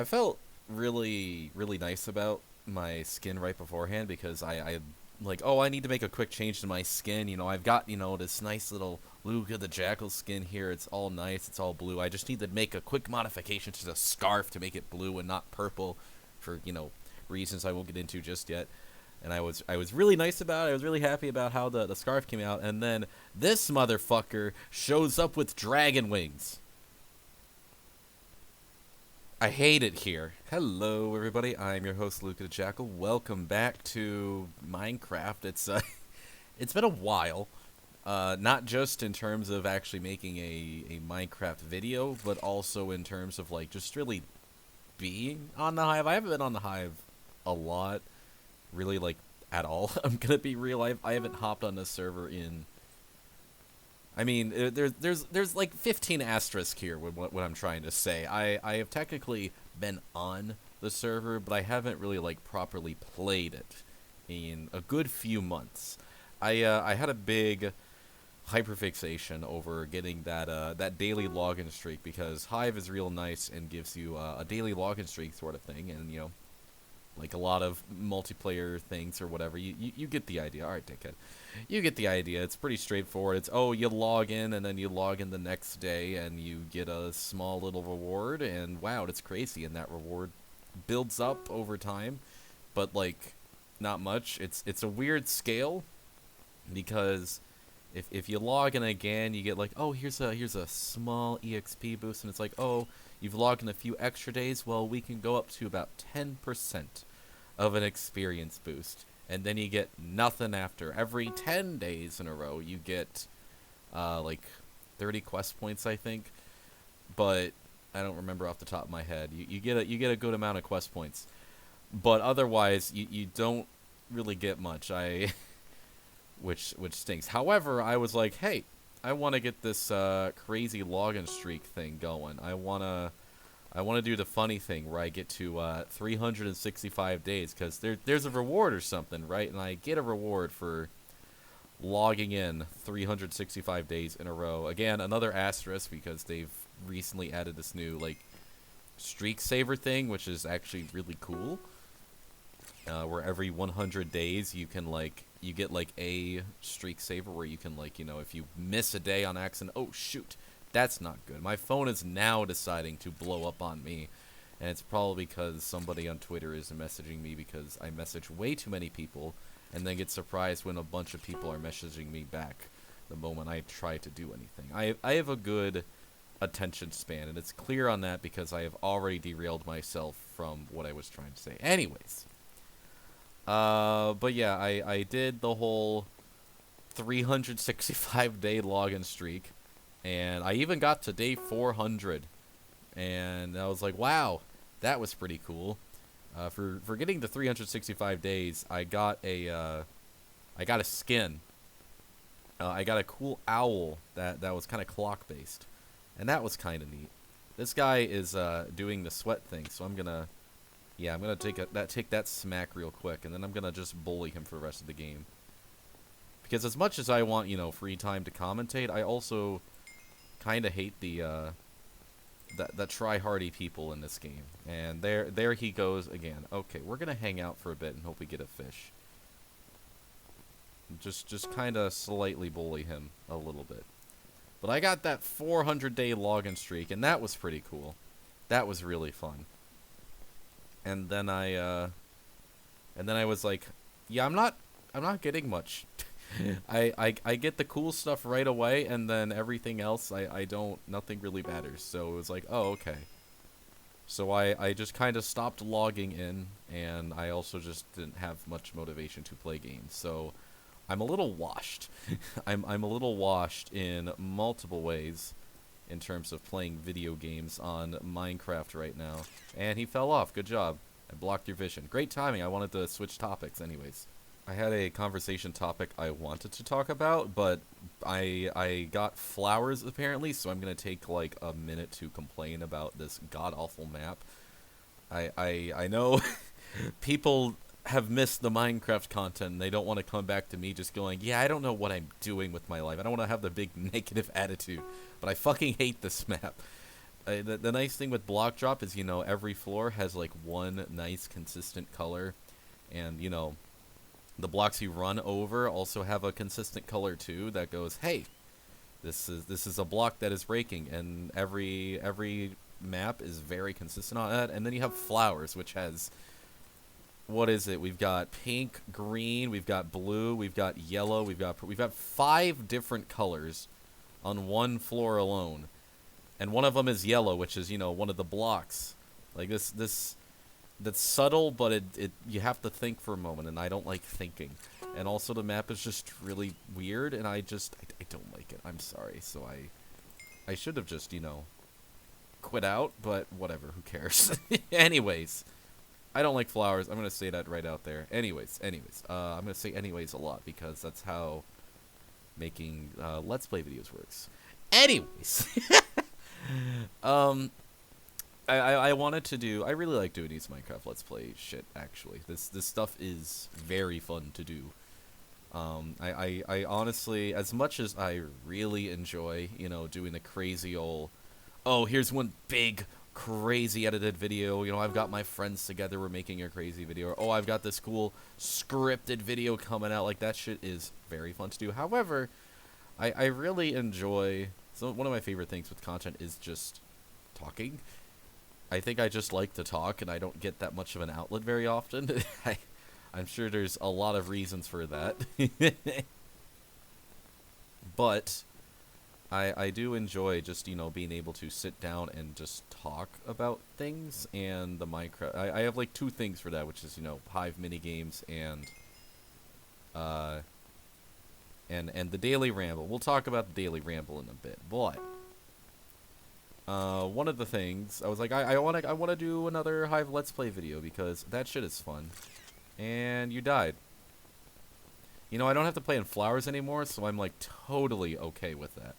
I felt really nice about my skin right beforehand because I like, oh, I need to make a quick change to my skin. You know, I've got, this nice little LucaTheJackal skin here. It's all nice. It's all blue. I just need to make a quick modification to the scarf to make it blue and not purple for, reasons I won't get into just yet. And I was really nice about it. I was really happy about how the scarf came out. And then this motherfucker shows up with dragon wings. I hate it here. Hello, everybody. I'm your host, LucaTheJackal. Welcome back to Minecraft. It's been a while. Not just in terms of actually making a Minecraft video, but also in terms of like just really being on the Hive. I haven't been on the Hive a lot, really like at all. I'm gonna be real. I haven't hopped on this server in. I mean, there's like 15 asterisk here with what I'm trying to say. I have technically been on the server, but I haven't really like properly played it in a good few months. I had a big hyperfixation over getting that daily login streak because Hive is real nice and gives you a daily login streak sort of thing, and like a lot of multiplayer things or whatever. You get the idea. Alright, dickhead. You get the idea. It's pretty straightforward. It's, oh, you log in, and then you log in the next day, and you get a small little reward, and wow, it's crazy, and that reward builds up over time, but, like, not much. It's a weird scale, because if you log in again, you get, like, oh, here's a small EXP boost, and it's like, oh, you've logged in a few extra days, well, we can go up to about 10% of an experience boost. And then you get nothing after. Every 10 days in a row, you get, like, 30 quest points, I think. But I don't remember off the top of my head. You get a good amount of quest points. But otherwise, you don't really get much. Which stinks. However, I was like, hey, I want to get this crazy login streak thing going. I want to do the funny thing where I get to 365 days, because there's a reward or something, right? And I get a reward for logging in 365 days in a row. Again, another asterisk, because they've recently added this new, like, streak saver thing, which is actually really cool. Where every 100 days you can, like, you get, like, a streak saver where you can, like, if you miss a day on accident, oh, shoot. That's not good. My phone is now deciding to blow up on me, and it's probably because somebody on Twitter is messaging me because I message way too many people and then get surprised when a bunch of people are messaging me back the moment I try to do anything. I have a good attention span, and it's clear on that because I have already derailed myself from what I was trying to say. Anyways, but yeah, I did the whole 365-day login streak. And I even got to day 400, and I was like, wow, that was pretty cool. For getting to 365 days, I got a skin. I got a cool owl that was kind of clock based, and that was kind of neat. This guy is doing the sweat thing, so I'm gonna take that smack real quick, and then I'm gonna just bully him for the rest of the game. Because as much as I want free time to commentate, I also kind of hate the try-hardy people in this game. And there he goes again. Okay, we're gonna hang out for a bit and hope we get a fish. Just kind of slightly bully him a little bit. But I got that 400-day login streak, and that was pretty cool. That was really fun. And then I was like, yeah, I'm not getting much. I get the cool stuff right away, and then everything else, nothing really matters. So it was like, oh, okay. So I just kind of stopped logging in, and I also just didn't have much motivation to play games. So I'm a little washed. I'm a little washed in multiple ways in terms of playing video games on Minecraft right now. And he fell off. Good job. I blocked your vision. Great timing. I wanted to switch topics anyways. I had a conversation topic I wanted to talk about, but I got flowers apparently, so I'm gonna take like a minute to complain about this god-awful map. I know people have missed the Minecraft content, and they don't want to come back to me just going, yeah, I don't know what I'm doing with my life. I don't want to have the big negative attitude, but I fucking hate this map. The nice thing with block drop is, you know, every floor has like one nice consistent color, and you know, the blocks you run over also have a consistent color too that goes, hey, this is a block that is breaking, and every map is very consistent on that. And then you have flowers, which has, what is it? We've got pink, green, we've got blue, we've got yellow, we've got 5 different colors on one floor alone, and one of them is yellow, which is, you know, one of the blocks. Like this that's subtle, but it you have to think for a moment, and I don't like thinking. And also the map is just really weird, and I don't like it. I'm sorry. So I should have just, you know, quit out, but whatever, who cares? Anyways, I don't like flowers. I'm gonna say that right out there. Anyways, I'm gonna say anyways a lot because that's how making Let's Play videos works. Anyways, I wanted to do. I really like doing these Minecraft Let's Play shit. Actually, this stuff is very fun to do. I honestly, as much as I really enjoy, you know, doing the crazy old, oh, here's one big crazy edited video. You know, I've got my friends together. We're making a crazy video. Or, oh, I've got this cool scripted video coming out. Like, that shit is very fun to do. However, I really enjoy. So one of my favorite things with content is just talking. I think I just like to talk, and I don't get that much of an outlet very often. I'm sure there's a lot of reasons for that. But I do enjoy just, you know, being able to sit down and just talk about things. And the Minecraft, I have like 2 things for that, which is, you know, Hive minigames and the Daily Ramble. We'll talk about the Daily Ramble in a bit, but one of the things I was like, I want to do another Hive Let's Play video because that shit is fun. And you died. You know, I don't have to play in flowers anymore, so I'm like totally okay with that.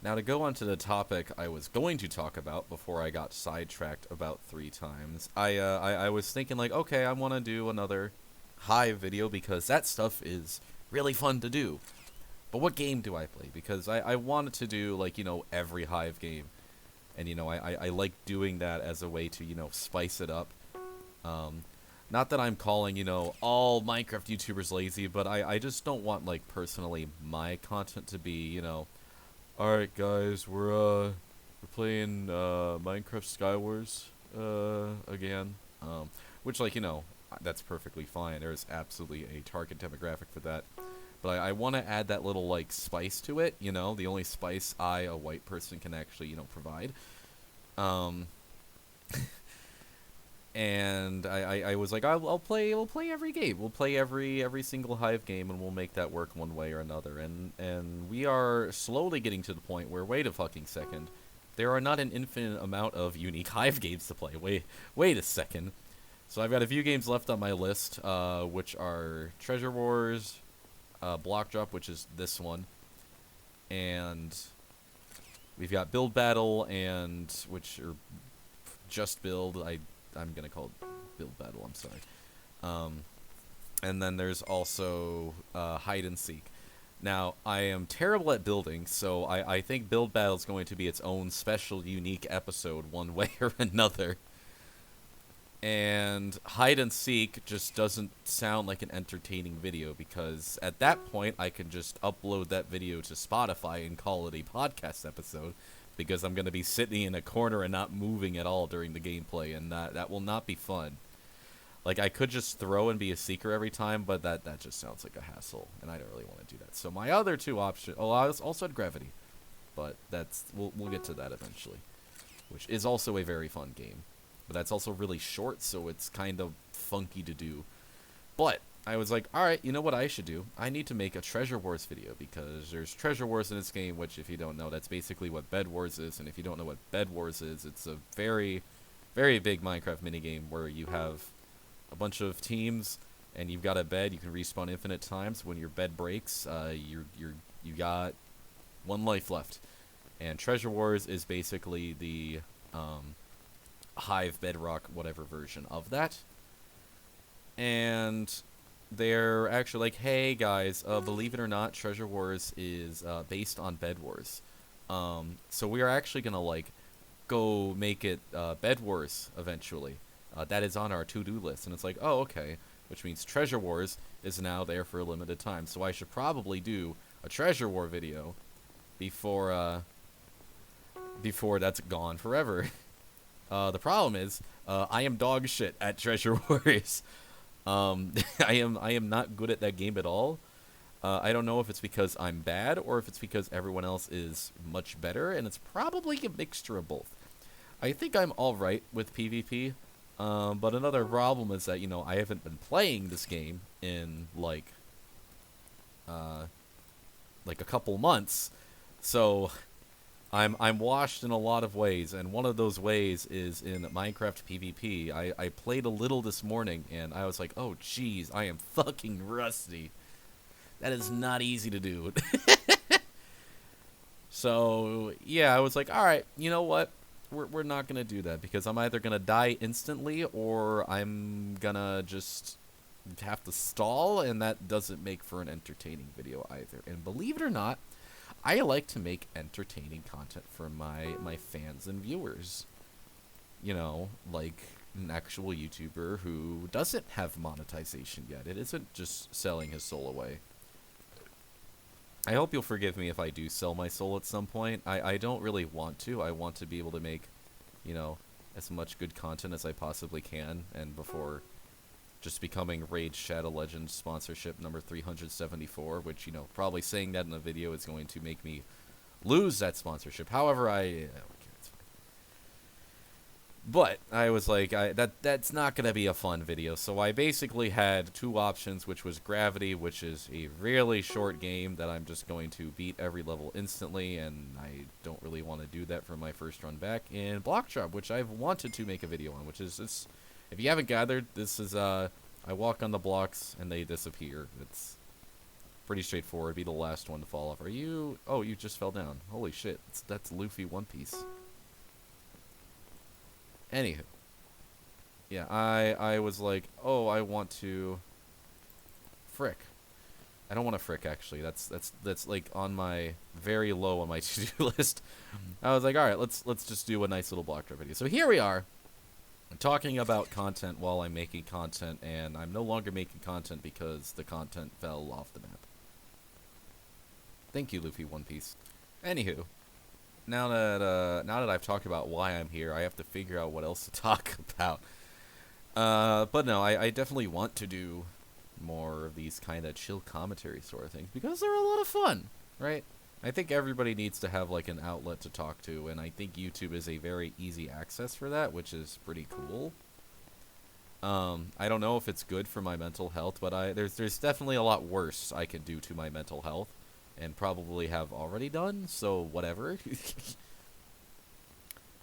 Now to go on to the topic I was going to talk about before I got sidetracked about 3 times, I was thinking like, okay, I want to do another Hive video because that stuff is really fun to do. But what game do I play? Because I wanted to do, like, you know, every Hive game. And, you know, I like doing that as a way to, you know, spice it up. Not that I'm calling, you know, all Minecraft YouTubers lazy, but I just don't want, like, personally my content to be, you know, alright guys, we're playing Minecraft Skywars again. Which, like, you know, that's perfectly fine. There's absolutely a target demographic for that. But I want to add that little, like, spice to it, you know, the only spice a white person, can actually, you know, provide. And I was like, we'll play every game. We'll play every single Hive game, and we'll make that work one way or another. And we are slowly getting to the point where, wait a fucking second, there are not an infinite amount of unique Hive games to play. Wait a second. So I've got a few games left on my list, which are Treasure Wars, Block Drop, which is this one, and we've got Build Battle, and which are just Build. I'm gonna call it Build Battle. I'm sorry. And then there's also Hide and Seek. Now I am terrible at building, so I think Build Battle is going to be its own special, unique episode, one way or another. And Hide and Seek just doesn't sound like an entertaining video, because at that point I can just upload that video to Spotify and call it a podcast episode, because I'm going to be sitting in a corner and not moving at all during the gameplay, and that will not be fun. Like, I could just throw and be a seeker every time, but that just sounds like a hassle, and I don't really want to do that. So my other 2 options, oh, I also had Gravity, but we'll get to that eventually, which is also a very fun game. But that's also really short, so it's kind of funky to do. But I was like, alright, you know what I should do? I need to make a Treasure Wars video, because there's Treasure Wars in this game, which, if you don't know, that's basically what Bed Wars is. And if you don't know what Bed Wars is, it's a very, very big Minecraft minigame where you have a bunch of teams, and you've got a bed. You can respawn infinite times. When your bed breaks, you got 1 life left. And Treasure Wars is basically the Hive, Bedrock, whatever version of that. And they're actually like, hey guys, believe it or not, Treasure Wars is based on Bed Wars. So we are actually gonna, like, go make it Bed Wars eventually. That is on our to-do list, and it's like, oh, okay, which means Treasure Wars is now there for a limited time. So I should probably do a Treasure War video before that's gone forever. The problem is, I am dog shit at Treasure Wars. I am not good at that game at all. I don't know if it's because I'm bad or if it's because everyone else is much better, and it's probably a mixture of both. I think I'm alright with PvP, but another problem is that, you know, I haven't been playing this game in, like a couple months, so I'm washed in a lot of ways, and one of those ways is in Minecraft PvP. I played a little this morning, and I was like, oh, jeez, I am fucking rusty. That is not easy to do. So, yeah, I was like, alright, you know what? We're not going to do that, because I'm either going to die instantly, or I'm going to just have to stall, and that doesn't make for an entertaining video either. And believe it or not, I like to make entertaining content for my fans and viewers. You know, like an actual YouTuber who doesn't have monetization yet. It isn't just selling his soul away. I hope you'll forgive me if I do sell my soul at some point. I don't really want to. I want to be able to make, you know, as much good content as I possibly can, and before just becoming Raid Shadow Legends sponsorship number 374, which, you know, probably saying that in a video is going to make me lose that sponsorship. However, but I was like, that's not going to be a fun video, so I basically had two options, which was Gravity, which is a really short game that I'm just going to beat every level instantly, and I don't really want to do that for my first run back, and Block Drop, which I've wanted to make a video on, which is this. If you haven't gathered, this is, I walk on the blocks and they disappear. It's pretty straightforward. Be the last one to fall off. Are you? Oh, you just fell down. Holy shit. That's Luffy One Piece. Anywho. Yeah, I was like, oh, I want to frick. I don't want to frick, actually. That's like on my, very low on my to-do list. I was like, alright, let's just do a nice little block drop video. So here we are. I'm talking about content while I'm making content, and I'm no longer making content because the content fell off the map. Thank you, Luffy One Piece. Anywho, now that I've talked about why I'm here, I have to figure out what else to talk about. But no, I definitely want to do more of these kind of chill commentary sort of things, because they're a lot of fun, right? I think everybody needs to have, like, an outlet to talk to, and I think YouTube is a very easy access for that, which is pretty cool. I don't know if it's good for my mental health, but there's definitely a lot worse I can do to my mental health, and probably have already done, so whatever.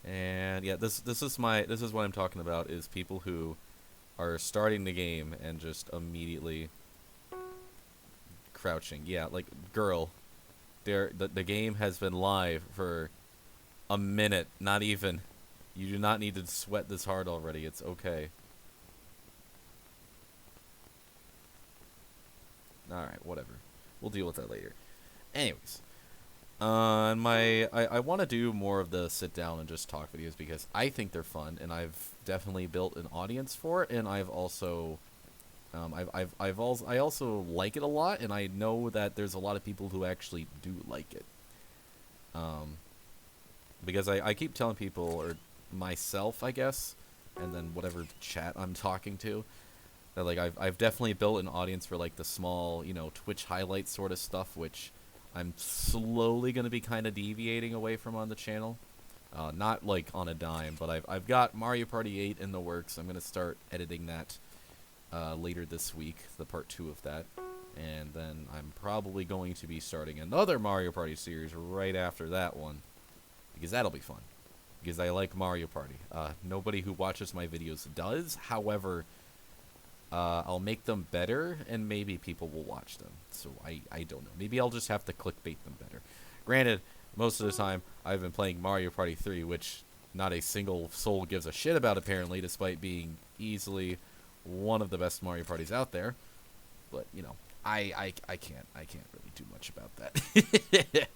And yeah, this is what I'm talking about, is people who are starting the game and just immediately crouching. Yeah, like, girl. The game has been live for a minute, not even. You do not need to sweat this hard already. It's okay. Alright, whatever. We'll deal with that later. Anyways. I want to do more of the sit down and just talk videos because I think they're fun, and I've definitely built an audience for it, and I've also... I also like it a lot, and I know that there's a lot of people who actually do like it. Because I keep telling people, or myself, I guess, and then whatever chat I'm talking to, that, like, I've definitely built an audience for, like, the small, you know, Twitch highlights sort of stuff, which I'm slowly going to be kind of deviating away from on the channel. Not, like, on a dime, but I've got Mario Party 8 in the works. I'm going to start editing that later this week, the part 2 of that, and then I'm probably going to be starting another Mario Party series right after that one, because that'll be fun, because I like Mario Party. Nobody who watches my videos does, however, I'll make them better, and maybe people will watch them, so I don't know. Maybe I'll just have to clickbait them better. Granted, most of the time, I've been playing Mario Party 3, which not a single soul gives a shit about, apparently, despite being easily one of the best Mario Parties out there, but, you know, I can't really do much about that.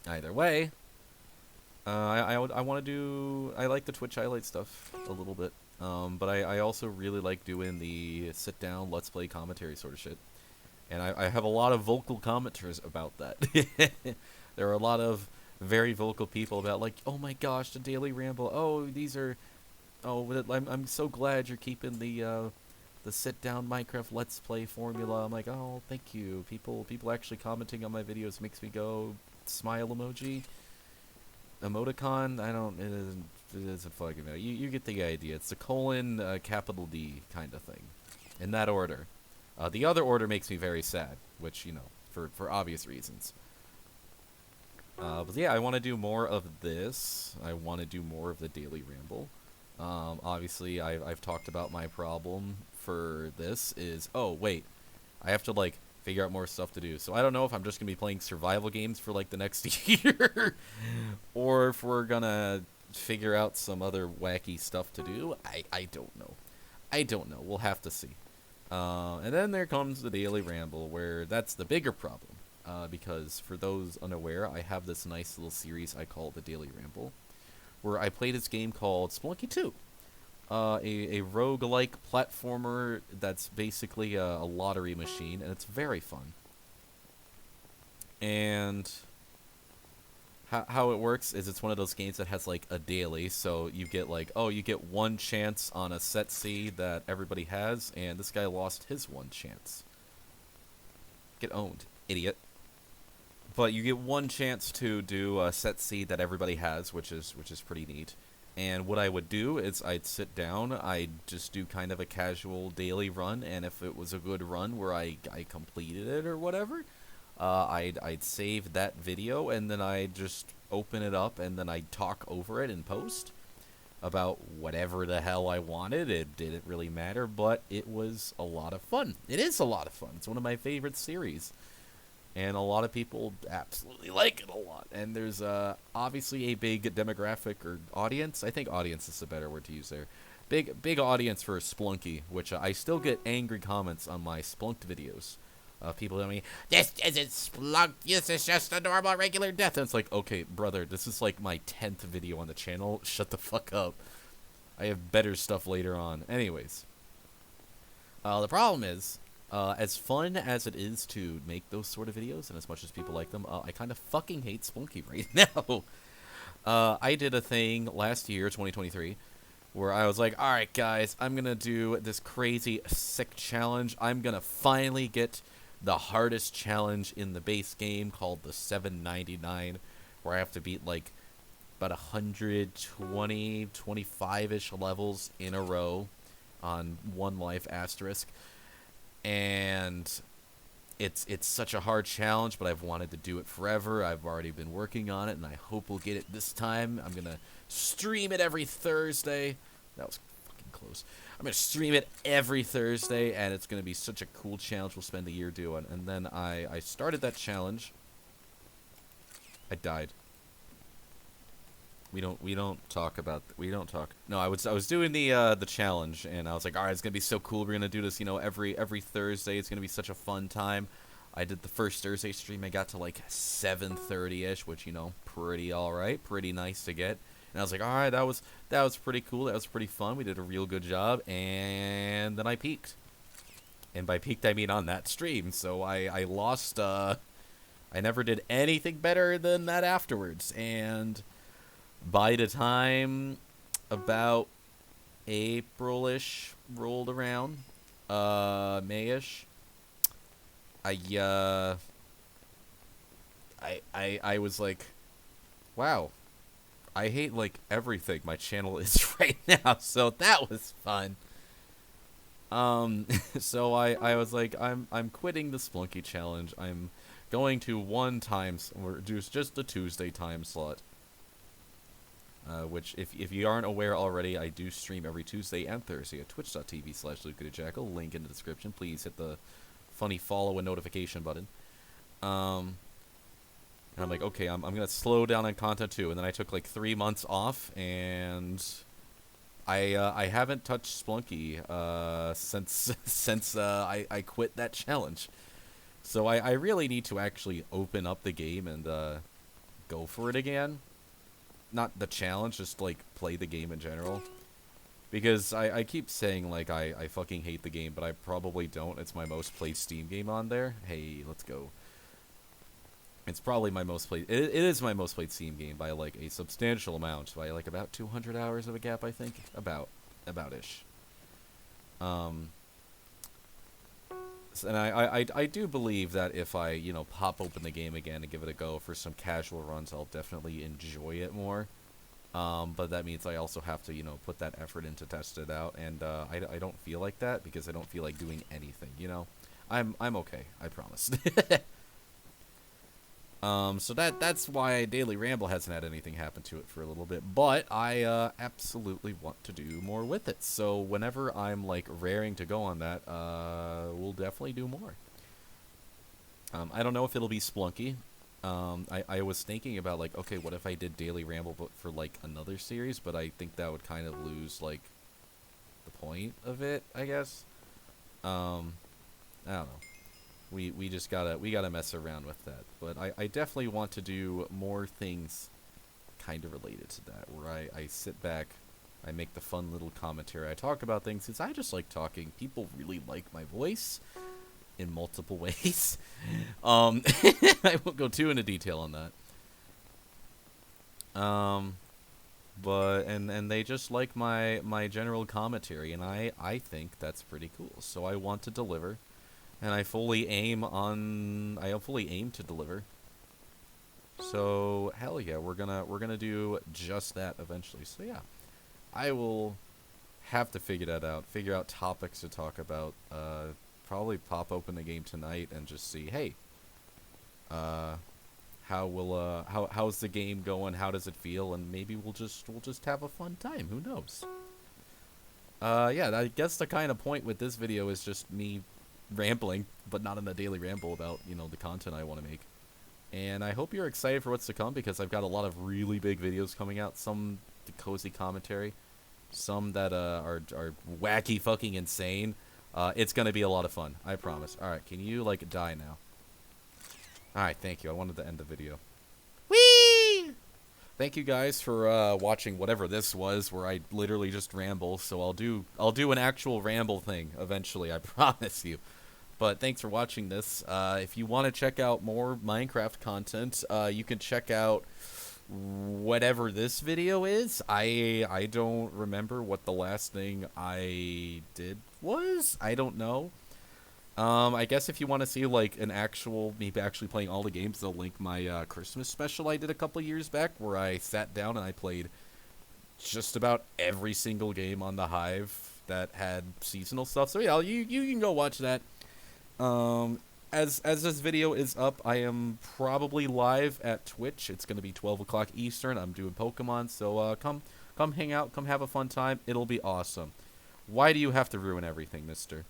Either way, I want to do. I like the Twitch highlight stuff a little bit. But I also really like doing the sit down, let's play commentary sort of shit. And I have a lot of vocal commenters about that. There are a lot of very vocal people about like, oh my gosh, the Daily Ramble. Oh, these are. Oh, I'm so glad you're keeping the sit down Minecraft Let's Play formula. I'm like, oh, thank you. People actually commenting on my videos makes me go smile emoji. Emoticon, I don't. It isn't fucking. You get the idea. It's a colon capital D kind of thing, in that order. The other order makes me very sad, which for obvious reasons. But yeah, I want to do more of this. I want to do more of the Daily Ramble. Obviously, I've talked about my problem for this is, oh, wait, I have to, like, figure out more stuff to do. So I don't know if I'm just going to be playing survival games for, like, the next year, or if we're going to figure out some other wacky stuff to do. I don't know. I don't know. We'll have to see. And then there comes the Daily Ramble, where that's the bigger problem. Because for those unaware, I have this nice little series I call the Daily Ramble, where I play this game called Spelunky 2. A roguelike platformer that's basically a lottery machine, and it's very fun. And how it works is it's one of those games that has, like, a daily, so you get, like, oh, you get one chance on a set C that everybody has, and this guy lost his one chance. Get owned, idiot. But you get one chance to do a set C that everybody has, which is pretty neat. And what I would do is I'd sit down, I'd just do kind of a casual daily run, and if it was a good run where I completed it or whatever, I'd save that video, and then I'd just open it up, and then I'd talk over it in post about whatever the hell I wanted. It didn't really matter, but it was a lot of fun. It is a lot of fun. It's one of my favorite series. And a lot of people absolutely like it a lot. And there's obviously a big demographic or audience. I think audience is a better word to use there. Big audience for Spelunky, which I still get angry comments on my Splunked videos. People tell me, this isn't Splunk, this is just a normal regular death. And it's like, okay, brother, this is like my 10th video on the channel. Shut the fuck up. I have better stuff later on. Anyways. The problem is, as fun as it is to make those sort of videos, and as much as people like them, I kind of fucking hate Spelunky right now. I did a thing last year, 2023, where I was like, alright guys, I'm gonna do this crazy sick challenge. I'm gonna finally get the hardest challenge in the base game called the 799, where I have to beat like about 120, 25-ish levels in a row on one life asterisk. And it's such a hard challenge, but I've wanted to do it forever. I've already been working on it, and I hope we'll get it this time. I'm gonna stream it every Thursday. That was fucking close. I'm gonna stream it every Thursday, and it's gonna be such a cool challenge we'll spend a year doing. And then I started that challenge. I died. We don't talk about No, I was doing the challenge, and I was like, all right, it's gonna be so cool. We're gonna do this, every Thursday. It's gonna be such a fun time. I did the first Thursday stream. I got to like 7:30ish, which pretty all right, pretty nice to get. And I was like, all right, that was pretty cool. That was pretty fun. We did a real good job. And then I peaked. And by peaked, I mean on that stream. So I lost. I never did anything better than that afterwards. And by the time about April-ish rolled around, May-ish, I was like, wow, I hate like everything my channel is right now. So that was fun. So I was like, I'm quitting the Spelunky challenge. I'm going to do just a Tuesday time slot. Which, if you aren't aware already, I do stream every Tuesday and Thursday at twitch.tv/LucaTheJackal. Link in the description. Please hit the funny follow and notification button. And I'm like, okay, I'm going to slow down on content too. And then I took like 3 months off, and I haven't touched Spelunky since I quit that challenge. So I really need to actually open up the game and go for it again. not the challenge, just like play the game in general. Because I keep saying like I fucking hate the game, but I probably don't. It's my most played Steam game on there. Hey, let's go. It's probably my most played. It is my most played Steam game by like a substantial amount, by like about 200 hours of a gap, I think. About ish. And I do believe that if I, you know, pop open the game again and give it a go for some casual runs, I'll definitely enjoy it more. But that means I also have to, you know, put that effort in to test it out, and I don't feel like that because I don't feel like doing anything, you know? I'm okay, I promise. So that's why Daily Ramble hasn't had anything happen to it for a little bit, but I absolutely want to do more with it. So whenever I'm like raring to go on that, we'll definitely do more. I don't know if it'll be Splunky. I was thinking about like, okay, what if I did Daily Ramble but for like another series, but I think that would kind of lose like the point of it, I guess. I don't know. We just gotta mess around with that. But I definitely want to do more things kind of related to that, where I sit back, I make the fun little commentary, I talk about things, because I just like talking. People really like my voice in multiple ways. I won't go too into detail on that. But and they just like my general commentary, and I think that's pretty cool. So I want to deliver. And I fully aim to deliver. So hell yeah, we're gonna do just that eventually. So yeah, I will have to figure that out. Figure out topics to talk about. Probably pop open the game tonight and just see, hey, how's the game going? How does it feel? And maybe we'll just have a fun time. Who knows? Yeah, I guess the kind of point with this video is just me rambling, but not in the Daily Ramble, about, you know, the content I want to make. And I hope you're excited for what's to come, because I've got a lot of really big videos coming out. Some cozy commentary, some that are wacky fucking insane. It's gonna be a lot of fun, I promise. All right, can you like die now? All right, thank you. I wanted to end the video. Whee! Thank you guys for watching whatever this was, where I literally just ramble. So I'll do an actual ramble thing eventually, I promise you. But thanks for watching this. If you want to check out more Minecraft content, you can check out whatever this video is. I don't remember what the last thing I did was. I don't know. I guess if you want to see like an actual, maybe actually playing all the games, they'll link my Christmas special I did a couple years back, where I sat down and I played just about every single game on the Hive that had seasonal stuff. So yeah, you can go watch that. As this video is up, I am probably live at Twitch. It's going to be 12 o'clock Eastern. I'm doing Pokemon, so come hang out, come have a fun time. It'll be awesome. Why do you have to ruin everything, mister?